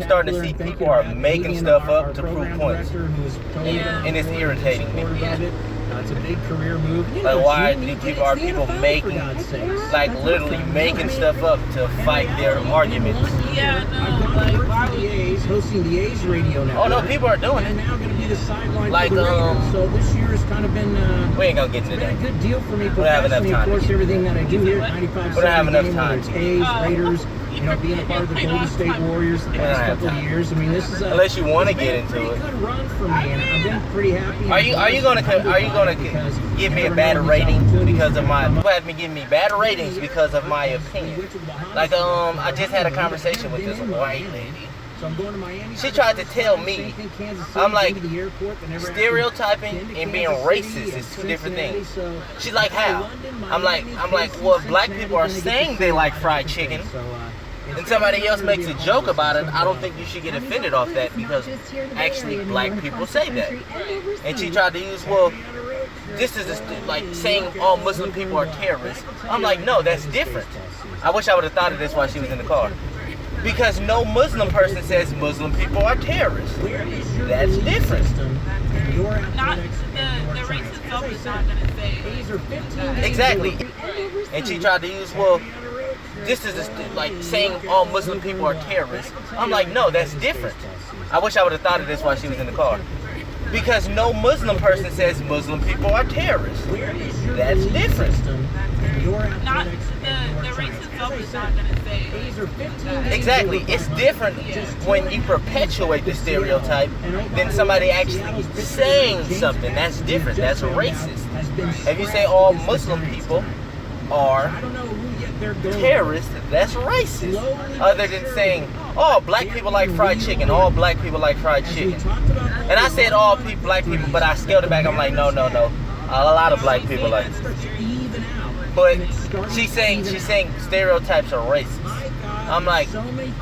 starting to see people are making stuff up to prove points. And it's irritating me. It's a big career move. Like, why do people making, like, literally making stuff up to fight their arguments? Yeah, no, like, why would you? Hosting the A's radio now. Oh no, people are doing And it. now going to be the sideline Like, for the Raiders. So this year has kind of been we ain't gonna get into been a that. good deal for me don't have enough professionally. time Of course, to get everything that I do here at 95 We don't have enough game, time whether to it's A's, Raiders, you know, being a part of the Golden State Warriors the We don't past have couple of time. years. I mean, this is a Unless you want to it's been get a into pretty it. good run for me, and I've been pretty happy. Are you gonna give me a bad rating because of my? You have me giving me bad ratings because of my opinion. Like I just had a conversation with this white lady. So I'm going to Miami. She tried to tell me, I'm like, stereotyping and being racist is two different things. She's like, how? I'm like, well, black people are saying they like fried chicken, and somebody else makes a joke about it. I don't think you should get offended off that because actually black people say that. And she tried to use, well, this is like saying all Muslim people are terrorists. I'm like, no, that's different. I wish I would have thought of this while she was in the car. Because no Muslim person says Muslim people are terrorists. That's different. Not the race itself is not going to say that. Exactly. And she tried to use, well, this is like saying all Muslim people are terrorists. I'm like, no, that's different. I wish I would have thought of this while she was in the car. Because no Muslim person says Muslim people are terrorists. That's different. Not the race itself is not going to say that. Exactly. It's different when you perpetuate the stereotype than somebody actually saying something. That's different. That's racist. If you say all Muslim people are terrorists, that's racist. Other than saying, oh, black people like fried chicken. All black people like fried chicken. And I said all black people, but I scaled it back. I'm like, no. A lot of black people like it. But she's saying stereotypes are racist. I'm like,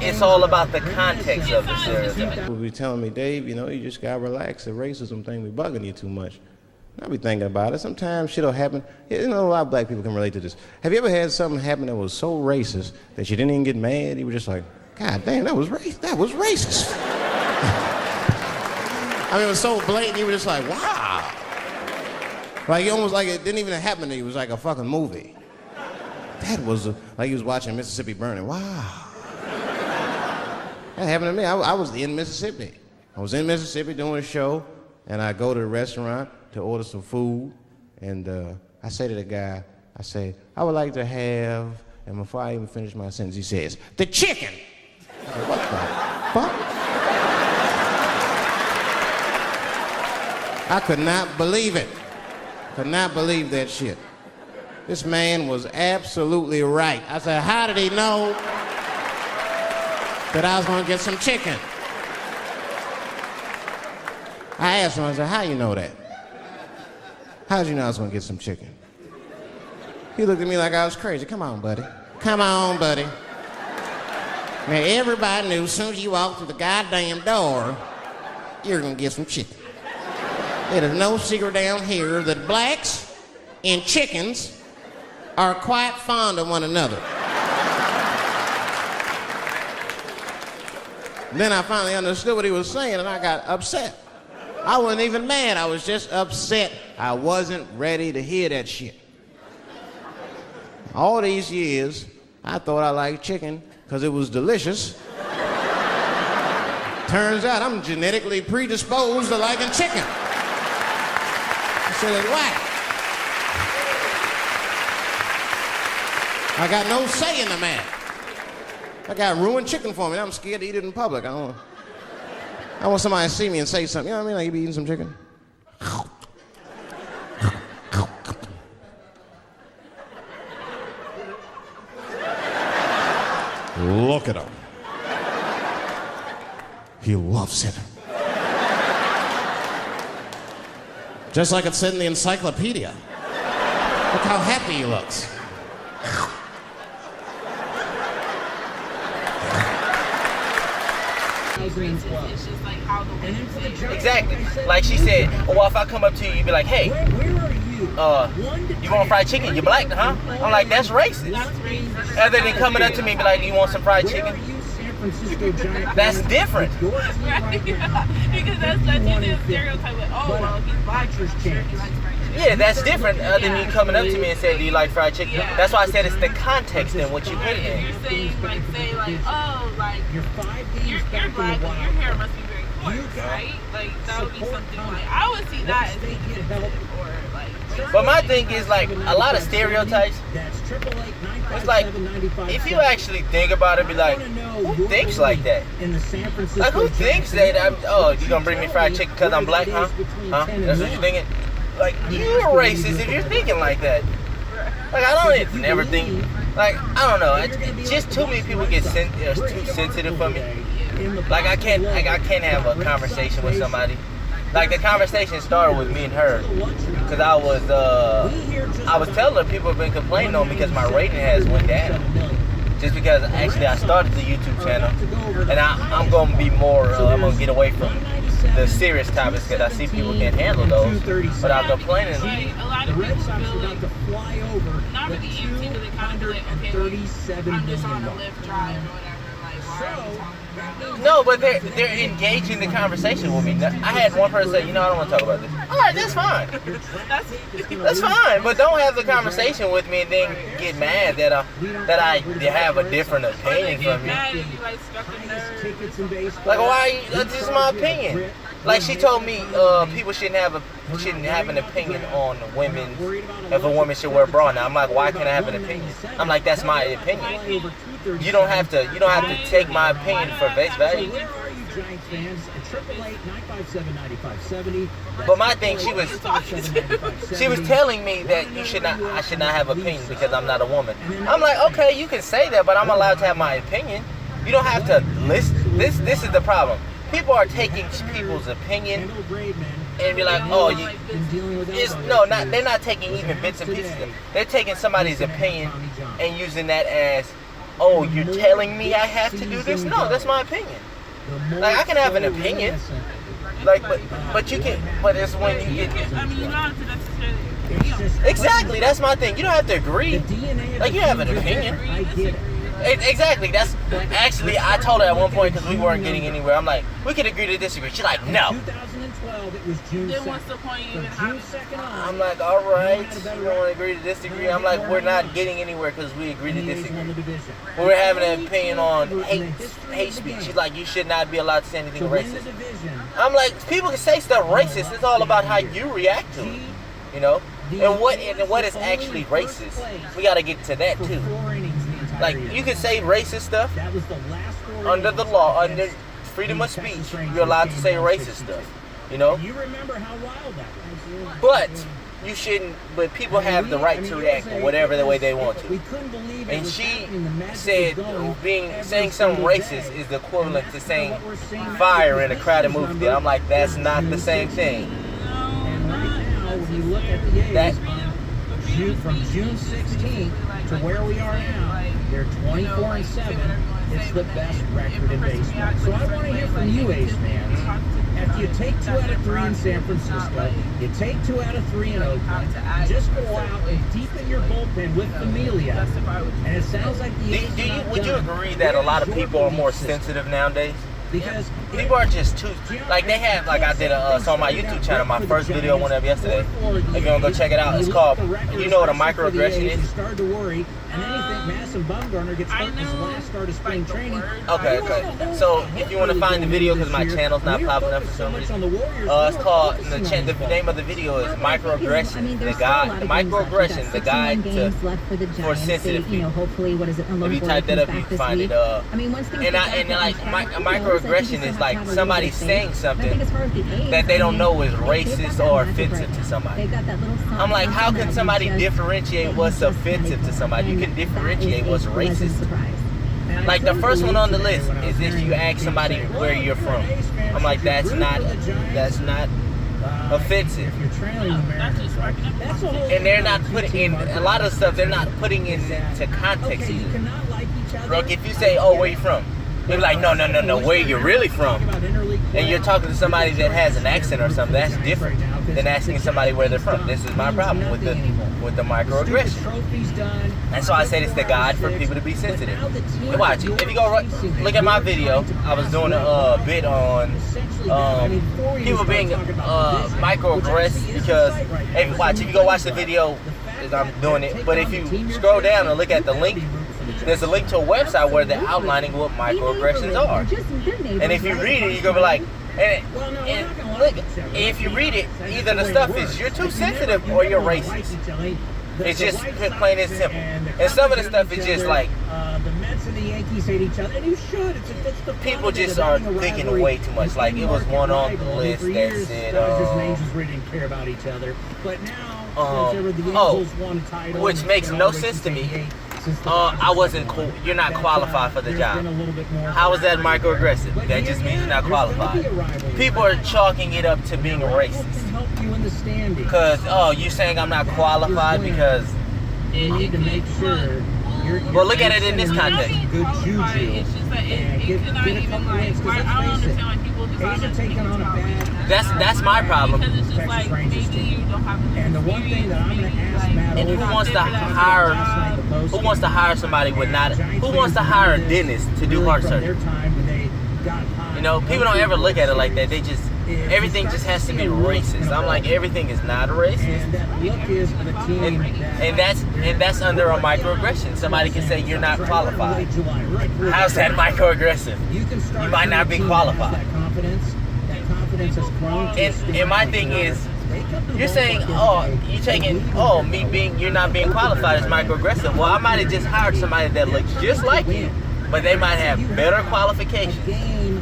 it's all about the context of the stereotype. People be telling me, Dave, you know, you just gotta relax. The racism thing be bugging you too much. I be thinking about it. Sometimes shit'll happen. You know, a lot of black people can relate to this. Have you ever had something happen that was so racist that you didn't even get mad? You were just like, God damn, that was racist. I mean, it was so blatant. You were just like, wow. Like, almost like it didn't even happen to you. It was like a fucking movie. That was like you was watching Mississippi Burning. Wow. That happened to me. I was in Mississippi. I was in Mississippi doing a show, and I go to the restaurant to order some food, and I say to the guy, I say, I would like to have, and before I even finish my sentence, he says, the chicken. I said, what the fuck? I could not believe it. Could not believe that shit. This man was absolutely right. I said, how did he know that I was gonna get some chicken? I asked him, I said, how you know that? How did you know I was gonna get some chicken? He looked at me like I was crazy. Come on, buddy. Come on, buddy. Now, everybody knew as soon as you walked through the goddamn door, you're gonna get some chicken. It is no secret down here that blacks and chickens are quite fond of one another. Then I finally understood what he was saying, and I got upset. I wasn't even mad. I was just upset. I wasn't ready to hear that shit. All these years, I thought I liked chicken because it was delicious. Turns out I'm genetically predisposed to liking chicken. I said, why? I got no say in the matter. I got ruined chicken for me. I'm scared to eat it in public. I want somebody to see me and say something. You know what I mean? Like, you be eating some chicken? Look at him. He loves it. Just like it said in the encyclopedia. Look how happy he looks. It's just like how the way you say it. Exactly. Like she said, well, if I come up to you, you'd be like, hey, you want fried chicken? You black, huh? I'm like, that's racist. That's racist. Other than coming up to me and be like, you want some fried chicken? Francisco Giants. That's different. Right? Because that's usually a stereotype like, oh, well, he's black, sure, he likes fried chicken. Yeah, that's different than you coming up to me and saying, do you like fried chicken? Yeah. That's why I said it's the context in what you put it If in. you're saying, like, say, like, oh, like, You're 5 you're games back in black, the but wild your hair card. must be very coarse, right? Like, that would be something like, I would see that as being offensive or, like, But my thing is, like, a lot of stereotypes, That's 888-957-9570. it's like, if you actually think about it, be like, who thinks like that? In the San Francisco Like, who thinks that you gonna bring me fried chicken because I'm black, huh? Huh? That's what you're thinking? Like, you're racist if you're thinking like that. Like, I don't never think, like, I don't know. It's just too many people get too sensitive for me. Like, I can't have a conversation with somebody. Like, the conversation started with me and her, because I was telling her people have been complaining on me because my rating has went down. Just because actually I started the YouTube channel, and I'm gonna be more, I'm gonna get away from the serious topics because I see people can't handle those without complaining. Like, a lot of people feel like, not really empty, but they kind of feel like, okay, like, I'm just on a Lyft drive or whatever, like, why are we talking about this? No, but they're engaging the conversation with me. I had one person say, I don't want to talk about this. All right, that's fine. That's fine, but don't have the conversation with me and then get mad that I have a different opinion from you. Mad if you, like, struck a nerve. Like, why? That's just my opinion. Like, she told me people shouldn't have an opinion on women, if a woman should wear a bra. Now I'm like, why can't I have an opinion? I'm like, that's my opinion. You don't have to take my opinion for face value. Giants fans at 888-957-9570. But my thing, she was telling me that I should not have opinion because I'm not a woman. I'm like, okay, you can say that, but I'm allowed to have my opinion. You don't have to listen. This is the problem. People are taking people's opinion and be like, oh, they're not taking even bits and pieces. They're taking somebody's opinion and using that as, oh, you're telling me I have to do this? No, that's my opinion. Like, I can have an opinion, like, but you can, but it's when you get. I mean, you don't have to necessarily agree on it. Exactly, that's my thing. You don't have to agree. Like, you have an opinion. I get it. Exactly. That's actually, I told her at one point because we weren't getting anywhere. I'm like, we could agree to disagree. She's like, no. 2012, it was June Then 2nd. what's the point you even having? I'm like, all right, you don't want to agree to disagree. I'm like, we're not getting anywhere because we agree to disagree. We're having an opinion on hate speech. She's like, you should not be allowed to say anything racist. I'm like, people can say stuff racist. It's all about how you react to it, you know? And what is actually racist? We got to get to that too. Like, you can say racist stuff under the law, under freedom of speech. You're allowed to say racist stuff, you know? You remember how wild that was. But you shouldn't. But people have the right to react whatever the way they want to. And she said saying something racist is the equivalent to saying fire in a crowded movie theater. I'm like, that's not the same thing. And right now, when you look at the A's, from June 16th to where we are now, they're 24-7. It's the best record in baseball. So I want to hear from you, A's fans. After you take 2 out of 3 in San Francisco, you take 2 out of 3 in Oakland, just go out and deepen your bullpen with Familia. And it sounds like the A's Would you agree that a lot of people are more sensitive nowadays? Because people are just too, like, they have, like, I did on my YouTube channel, my first video went up yesterday. If you want to go check it out, it's called, you know what a microaggression is? Started to worry, and then you think Madison Bumgarner gets hurt in his last start of spring training. Okay. So if you want to find the video, because my channel's not popping up for some reason, it's called, the name of the video is Microaggression. The guide for sensitive people. If you type that up, you can find it. And like, microaggression is like somebody saying something that they don't know is racist or offensive to somebody. I'm like, how can somebody differentiate what's offensive to somebody? You can differentiate what's racist. Like, the first one on the list is if you ask somebody where you're from. I'm like, that's not offensive. And they're not putting in a lot of stuff. They're not putting into context either. Bro, if you say, oh, where you from? They're like, no, where you really from? and you're talking to somebody that has an accent or something, that's different than asking somebody where they're from. This is my problem with the microaggression. And so I said it's the God for people to be sensitive. And watch, if you go look at my video, I was doing a bit on people being microaggressed because, if you go watch the video, I'm doing it, but if you scroll down and look at the link, there's a link to a website where they're outlining what microaggressions are. And if you read it, you're going to be like, and look, if you read it, either the stuff is you're too sensitive or you're racist. It's just plain and simple. And some of the stuff is just like, the Mets and the Yankees hate each other, and you should. It's the people just are thinking way too much. Like, it was one on the list that said, just names we didn't care about each other. But now, the Angels won a title, which makes no sense to me. I wasn't cool. You're not qualified for the job. How is that microaggressive? That just means you're not qualified. People are chalking it up to being racist. Because, you're saying I'm not qualified because... You need to make sure... Well, look at it in this context. Good juju. It's just that it cannot even, like, I don't understand why people decide not to take it on a bad... That's my problem. Because it's just like, maybe you don't have... And the one thing that I'm going to ask Matt... And who wants to hire somebody with not... Who wants to hire a dentist to do heart surgery? You know, people don't ever look at it like that. They just... Everything just has to be racist. I'm like, everything is not racist. And that's under a microaggression. Somebody can say you're not qualified. How's that microaggressive? You might not be qualified. And my thing is, you're saying, you're not being qualified is microaggressive. Well, I might have just hired somebody that looks just like you, but they might have better qualifications.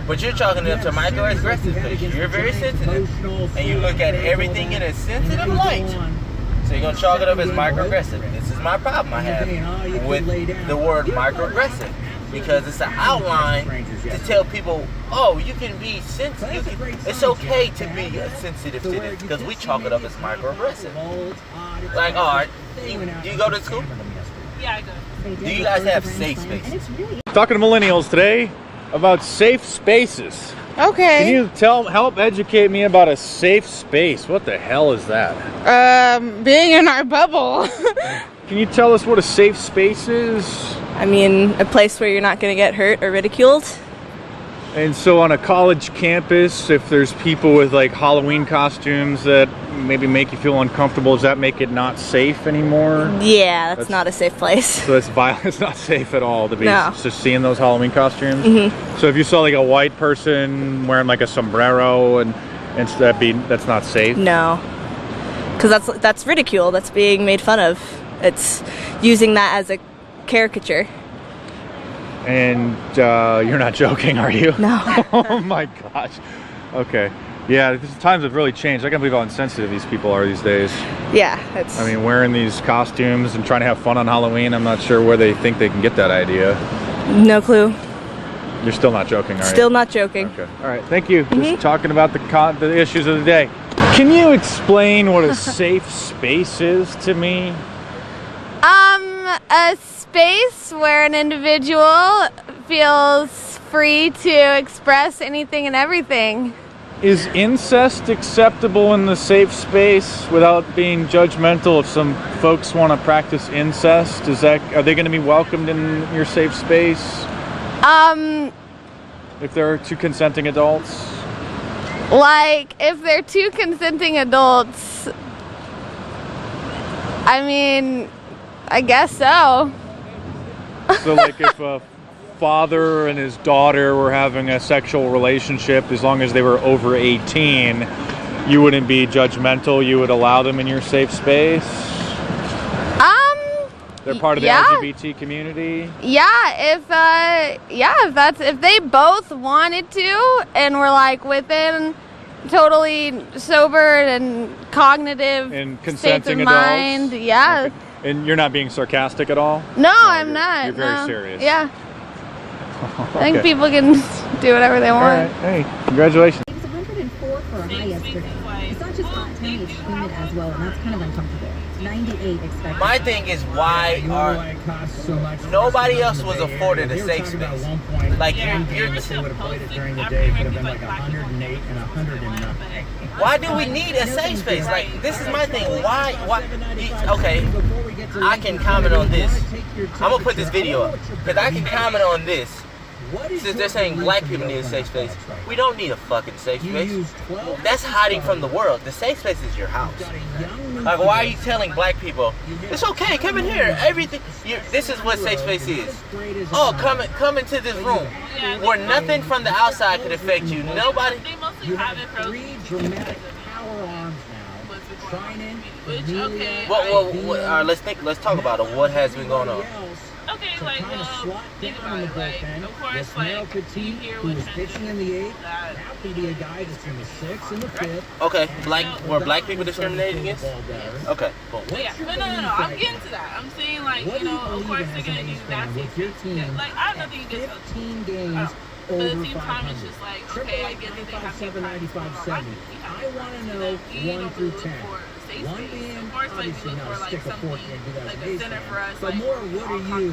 But you're chalking it up to microaggressive because you're very sensitive and you look at everything in a sensitive light. So you're going to chalk it up as microaggressive. This is my problem I have with the word microaggressive, because it's an outline to tell people, you can be sensitive. It's okay to be sensitive to this because we chalk it up as microaggressive. Like, do you go to school? Yeah, I go. Do you guys have safe spaces? Talking to millennials today about safe spaces. Okay. Can you help educate me about a safe space? What the hell is that? Being in our bubble. Can you tell us what a safe space is? I mean, a place where you're not going to get hurt or ridiculed. And so on a college campus, if there's people with like Halloween costumes that maybe make you feel uncomfortable, does that make it not safe anymore? Yeah, that's not a safe place. So that's violent. It's not safe at all to be just seeing those Halloween costumes. Mm-hmm. So if you saw like a white person wearing like a sombrero and that's not safe. No, because that's ridicule. That's being made fun of. It's using that as a caricature. And you're not joking, are you? No. Oh my gosh. Okay. Yeah, times have really changed. I can't believe how insensitive these people are these days. Yeah, it's... I mean, wearing these costumes and trying to have fun on Halloween, I'm not sure where they think they can get that idea. No clue. You're still not joking, are you? Still not joking. Okay. All right, thank you. Just talking about the issues of the day. Can you explain what a safe space is to me? A space where an individual feels free to express anything and everything. Is incest acceptable in the safe space without being judgmental? If some folks want to practice incest, are they going to be welcomed in your safe space? If there are two consenting adults? Like, if they're two consenting adults, I mean, I guess so. So like if a father and his daughter were having a sexual relationship, as long as they were over 18, you wouldn't be judgmental, you would allow them in your safe space? They're part of the LGBT community? Yeah, if they both wanted to and were like within totally sober and cognitive and states consenting of adults? mind, yeah. Okay. And you're not being sarcastic at all? No, I'm not. You're very serious. Yeah. Okay. I think people can do whatever they want. All right. Hey, congratulations. It was 104 for a high yesterday. not just hot, Tony, it's humid as well, and that's kind of uncomfortable. 98 expected. My thing is, why are nobody else was afforded a safe space? Like you're If they would have played it during the day, it could have been like 108 and 109. why do we need a safe space? Like, this is my thing. Why? Okay, I can comment on this. I'm gonna put this video up because I can comment on this. Since they're saying black people need a safe space, we don't need a fucking safe space. That's hiding from the world. The safe space is your house. Like, why are you telling black people it's okay? Come in here. Everything. This is what safe space is. Oh, come into this room where nothing from the outside could affect you. Nobody. They mostly have it for dramatic power arms now. Trinan, Amelia, Well, let's talk about it. What has been going on? Okay, like, well, think about it. Like, of course, like, you hear who what was pitching in the 8th, that. now could be a guy that's in the 6th and the 5th. Okay, were black people discriminated against? Okay, cool. But yeah, no, I'm getting to that. I'm saying, like, you know, of course they're gonna do that. Like, I have nothing against 15 games but at over the same time, it's 500. just like, okay, I get that they have to 795.70. I want to know 1 through 10. 1 being, obviously, no, stick a fork in, do that as a base fan. But more, what are you?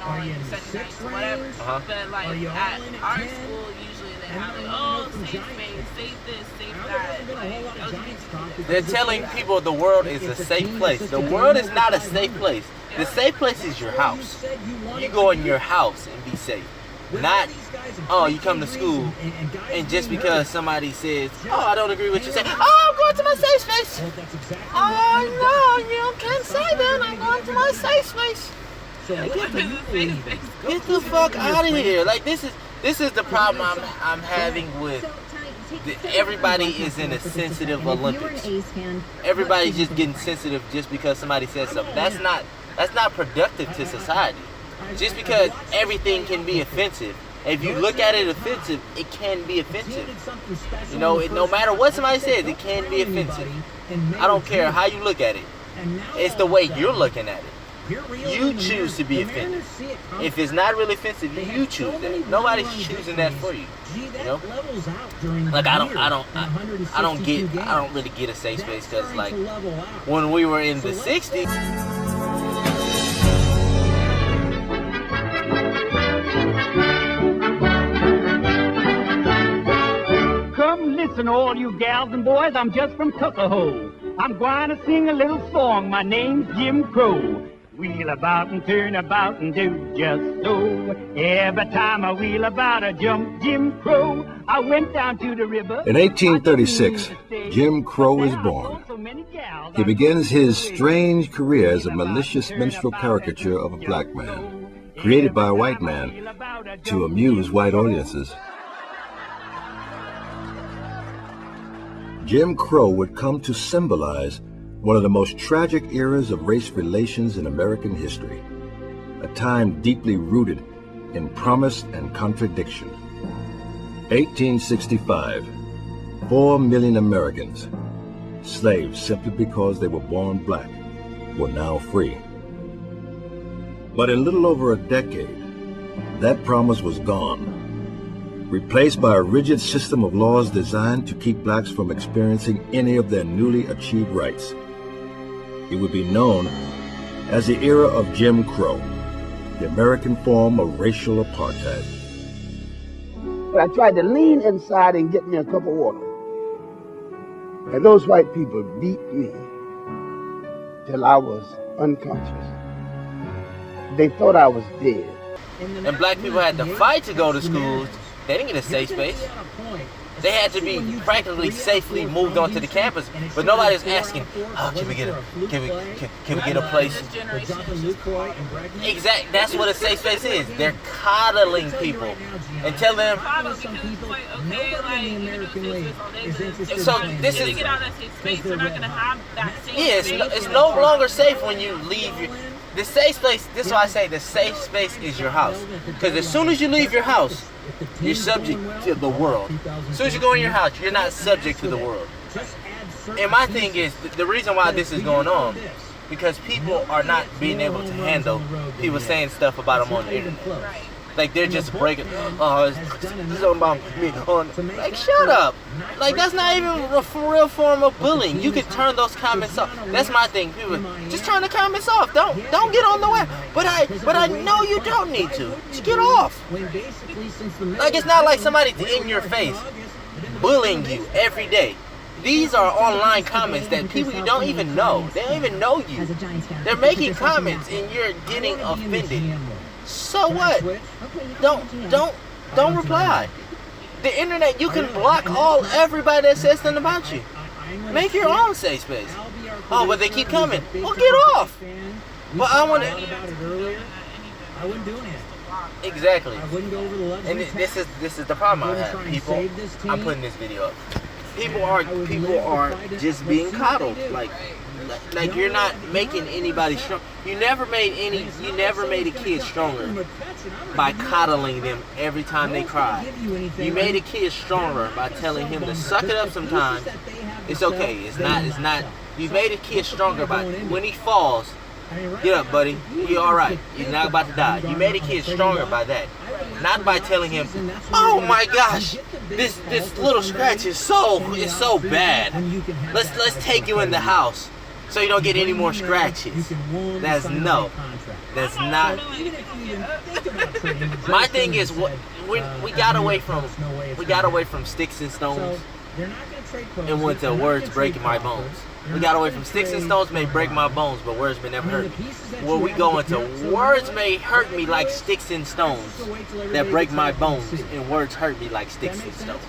Are you in the 6th range? But like Are you at all in our 10? school, usually they And have then like, I oh, know from safe Giants space, fans. save this, save Now that. there's been a whole lot of Giants talk because They're it's telling like, people the world is a it's a safe team place. that's The just a world team is not a over safe 500. place. The safe place is your house. said you wanted You go in to your do. house and be safe. With Not, all these guys in oh, you come to 15 school and guys and just being because hurt. somebody says, oh, I don't agree with what you say, oh, I'm going to my safe space. Well, that's exactly Oh, no, you can't say that. I'm going to my safe space. So what do you believe in? Get the fuck out of here. Like, this is the problem I'm having with everybody is in a sensitive Olympics. Everybody's just getting sensitive just because somebody says something. That's not productive to society. Just because everything can be offensive. If you look at it offensive, it can be offensive. You know, no matter what somebody says, it can be offensive. I don't care how you look at it. It's the way you're looking at it. You choose to be offended. If it's not really offensive, you choose that. Nobody's choosing that for you. You know? Like I don't really get a safe space because like when we were in the 60s. Come listen, all you gals and boys, I'm just from Tuckahoe. I'm going to sing a little song. My name's Jim Crow. Wheel about and turn about and do just so. Every time I wheel about, I jump Jim Crow. I went down to the river. In 1836, Jim Crow is born. He begins his strange career as a malicious minstrel caricature of a black man, created by a white man to amuse white audiences. Jim Crow would come to symbolize one of the most tragic eras of race relations in American history, a time deeply rooted in promise and contradiction. 1865, 4 million Americans, slaves simply because they were born black, were now free. But in little over a decade, that promise was gone, replaced by a rigid system of laws designed to keep blacks from experiencing any of their newly achieved rights. It would be known as the era of Jim Crow, the American form of racial apartheid. But I tried to lean inside and get me a cup of water. And those white people beat me till I was unconscious. They thought I was dead. And black people had to fight to go to schools. They didn't get a safe space. They had to be practically safely moved onto the campus, but nobody was asking, "Oh, can we get a place?" Exactly. That's what a safe space is. They're coddling people and telling them. So this is. Yeah, it's no longer safe when you leave the safe space. This is why I say the safe space is your house, because as soon as you leave your house, you're subject to the world. As soon as you go in your house, you're not subject to the world. And my thing is, the reason why this is going on, because people are not being able to handle people saying stuff about them on the internet. Like they're just breaking. Oh, it's something about me. Like shut up. Like that's not even a real form of bullying. You could turn those comments off. That's my thing. People just turn the comments off. Don't get on the web. But I know you don't need to. Just get off. Like it's not like somebody's in your face bullying you every day. These are online comments that people you don't even know. They don't even know you. They're making comments and you're getting offended. So what? Don't reply. The internet, you can block everybody that says something about you. Make your own safe space. Oh, but they keep coming. Well, get off. But I want to. I wouldn't do anything. Exactly. I wouldn't go over the luxury And this is the problem I have. People, I'm putting this video up. People are just being coddled. Like you're not making anybody strong. You never made a kid stronger by coddling them every time they cry. You made a kid stronger by telling him to suck it up sometimes. It's okay. It's not. You made a kid stronger by when he falls. Get up, buddy. You're all right. You're not about to die. You made a kid stronger by that, not by telling him, "Oh my gosh, this little scratch is so bad. Let's take you in the house so you don't get any more scratches." That's not. My thing is we got away from sticks and stones and went to words breaking my bones. We got away from sticks and stones may break my bones, but words may never hurt me. Where we go into words may hurt me like sticks and stones that break my bones, and words hurt me like sticks and stones.